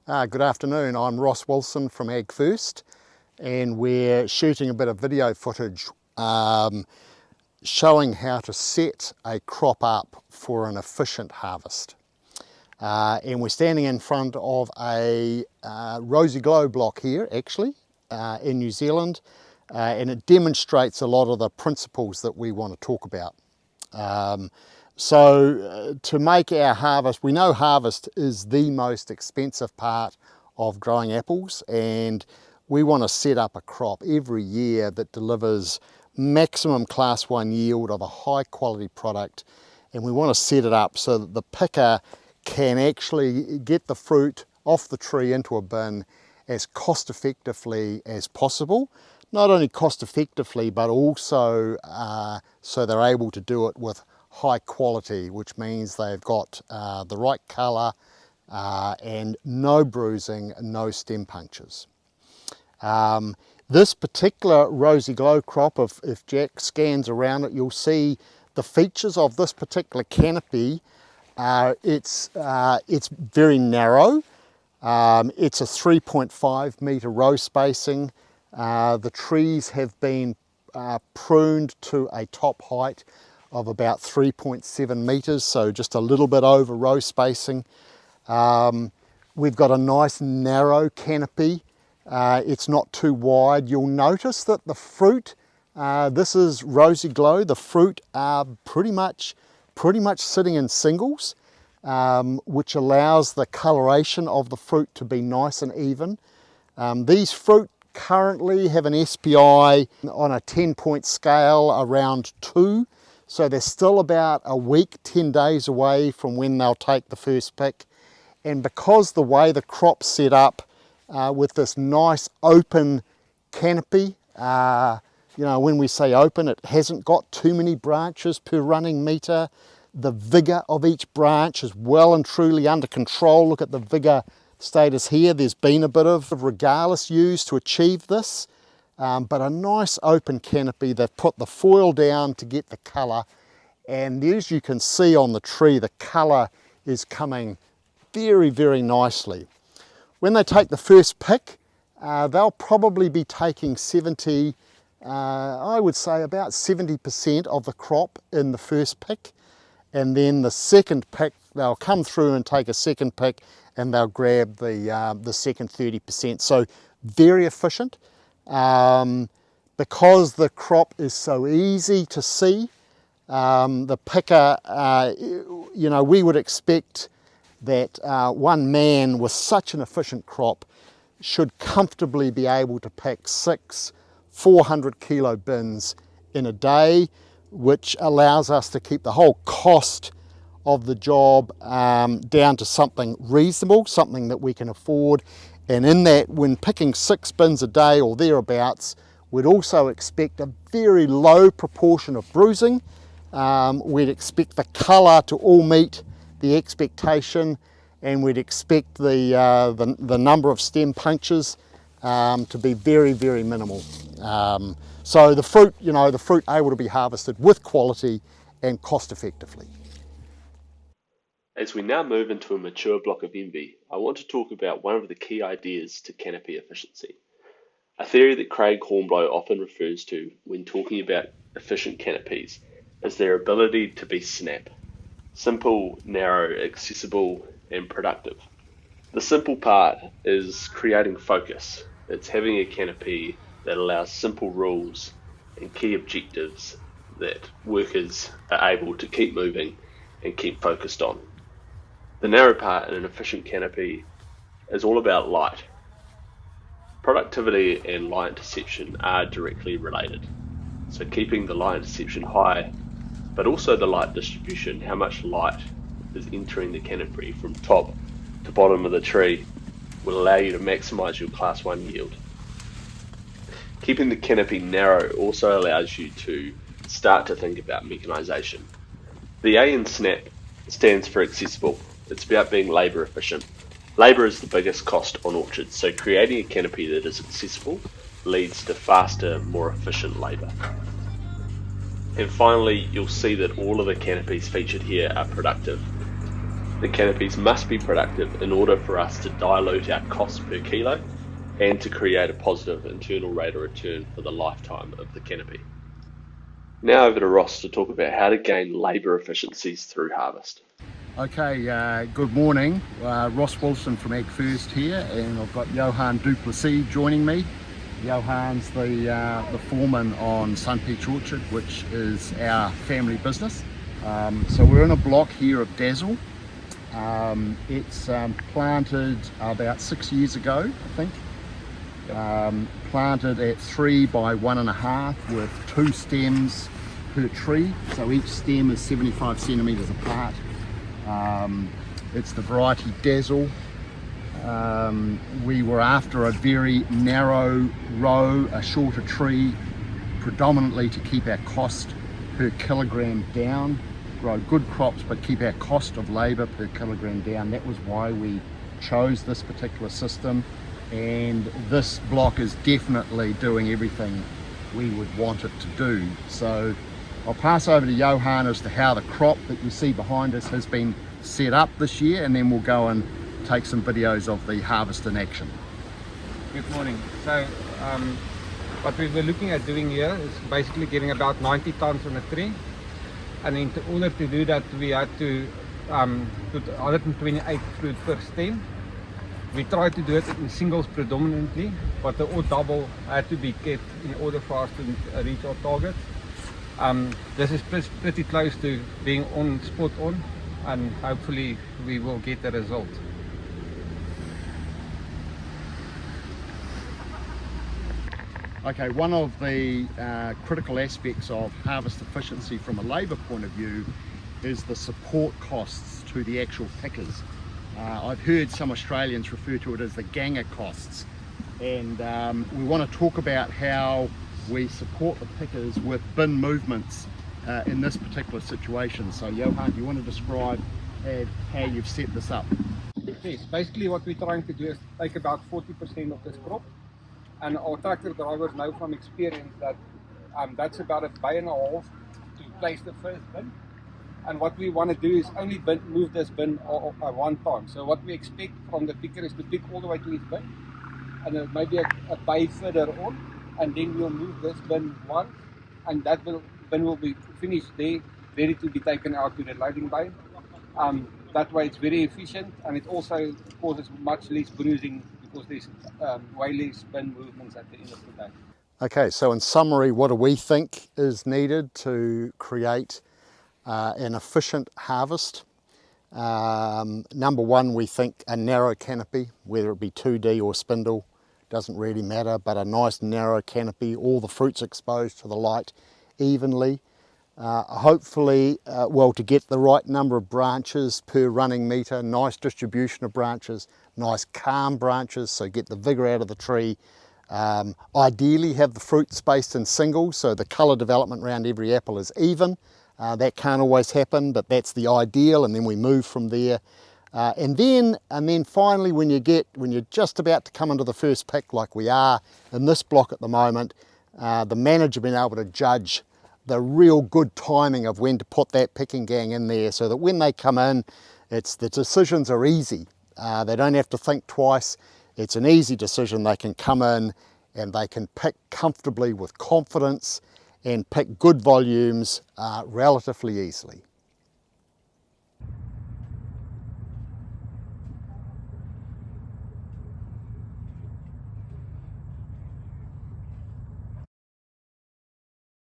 Good afternoon, I'm Ross Wilson from AgFirst, and we're shooting a bit of video footage showing how to set a crop up for an efficient harvest. And we're standing in front of a Rosy Glow block here actually in New Zealand, and it demonstrates a lot of the principles that we want to talk about. So to make our harvest, we know harvest is the most expensive part of growing apples, and we want to set up a crop every year that delivers maximum class 1 yield of a high quality product, and we want to set it up so that the picker can actually get the fruit off the tree into a bin as cost effectively as possible. Not only cost effectively, but also so they're able to do it with high quality, which means they've got the right colour and no bruising, no stem punctures. This particular Rosy Glow crop, if Jack scans around it, you'll see the features of this particular canopy. It's very narrow. It's a 3.5 metre row spacing. The trees have been pruned to a top height of about 3.7 metres, so just a little bit over row spacing. We've got a nice narrow canopy. It's not too wide. You'll notice that the fruit, this is Rosy Glow, the fruit are pretty much sitting in singles, which allows the coloration of the fruit to be nice and even. These fruit currently have an SPI on a 10-point scale around 2. So they're still about a week, 10 days away from when they'll take the first pick. And because the way the crop's set up with this nice open canopy, when we say open, it hasn't got too many branches per running metre. The vigour of each branch is well and truly under control. Look at the vigour status here. There's been a bit of regardless used to achieve this. But a nice open canopy. They've put the foil down to get the colour, and as you can see on the tree, the colour is coming very, very nicely. When they take the first pick, they'll probably be taking 70, I would say about 70% of the crop in the first pick, and then the second pick, they'll come through and take a second pick, and they'll grab the second 30%. So very efficient. Because the crop is so easy to see, the picker, we would expect that one man with such an efficient crop should comfortably be able to pick 6 400 kilo bins in a day, which allows us to keep the whole cost of the job down to something reasonable, something that we can afford. And in that, when picking 6 bins a day or thereabouts, we'd also expect a very low proportion of bruising. We'd expect the colour to all meet the expectation, and we'd expect the number of stem punctures to be very, very minimal. So the fruit, the fruit able to be harvested with quality and cost effectively. As we now move into a mature block of envy, I want to talk about one of the key ideas to canopy efficiency. A theory that Craig Hornblow often refers to when talking about efficient canopies is their ability to be snap. Simple, narrow, accessible, and productive. The simple part is creating focus. It's having a canopy that allows simple rules and key objectives that workers are able to keep moving and keep focused on. The narrow part in an efficient canopy is all about light. Productivity and light interception are directly related. So keeping the light interception high, but also the light distribution, how much light is entering the canopy from top to bottom of the tree, will allow you to maximise your class 1 yield. Keeping the canopy narrow also allows you to start to think about mechanisation. The A in SNAP stands for accessible. It's about being labour efficient. Labour is the biggest cost on orchards, so creating a canopy that is accessible leads to faster, more efficient labour. And finally, you'll see that all of the canopies featured here are productive. The canopies must be productive in order for us to dilute our cost per kilo and to create a positive internal rate of return for the lifetime of the canopy. Now over to Ross to talk about how to gain labour efficiencies through harvest. Okay, good morning. Ross Wilson from AgFirst here, and I've got Johan Duplessis joining me. Johan's the foreman on Sunpeach Orchard, which is our family business. So we're in a block here of Dazzle. It's planted about 6 years ago, I think. Planted at 3 by 1.5 with 2 stems per tree, so each stem is 75 centimetres apart. It's the variety Dazzle. We were after a very narrow row, a shorter tree, predominantly to keep our cost per kilogram down, grow good crops but keep our cost of labour per kilogram down. That was why we chose this particular system, and this block is definitely doing everything we would want it to do. So I'll pass over to Johan as to how the crop that you see behind us has been set up this year, and then we'll go and take some videos of the harvest in action. Good morning. So what we were looking at doing here is basically getting about 90 tons on a tree, and in order to do that we had to put 128 fruit per stem. We tried to do it in singles predominantly, but the odd double had to be kept in order for us to reach our target. This is pretty close to being spot on, and hopefully we will get the result. Okay, one of the critical aspects of harvest efficiency from a labour point of view is the support costs to the actual pickers. I've heard some Australians refer to it as the ganger costs, and we want to talk about how we support the pickers with bin movements in this particular situation. So Johan, do you want to describe how you've set this up? Yes, basically what we're trying to do is take about 40% of this crop, and our tractor drivers know from experience that that's about a bay and a half to place the first bin. And what we want to do is only move this bin one time. So what we expect from the picker is to pick all the way to his bin, and maybe a bay further on, and then we'll move this bin once, and that bin will be finished there, ready to be taken out to the loading bay. That way it's very efficient, and it also causes much less bruising because there's way less bin movements at the end of the day. Okay, so in summary, what do we think is needed to create an efficient harvest? Number one, we think a narrow canopy, whether it be 2D or spindle, doesn't really matter, but a nice narrow canopy, all the fruits exposed to the light evenly. Hopefully, to get the right number of branches per running metre, nice distribution of branches, nice calm branches, so get the vigour out of the tree. Ideally have the fruit spaced in singles, so the colour development around every apple is even. That can't always happen, but that's the ideal, and then we move from there. And then finally, when you're just about to come into the first pick, like we are in this block at the moment, the manager being able to judge the real good timing of when to put that picking gang in there, so that when they come in, the decisions are easy. They don't have to think twice. It's an easy decision. They can come in and they can pick comfortably with confidence and pick good volumes relatively easily.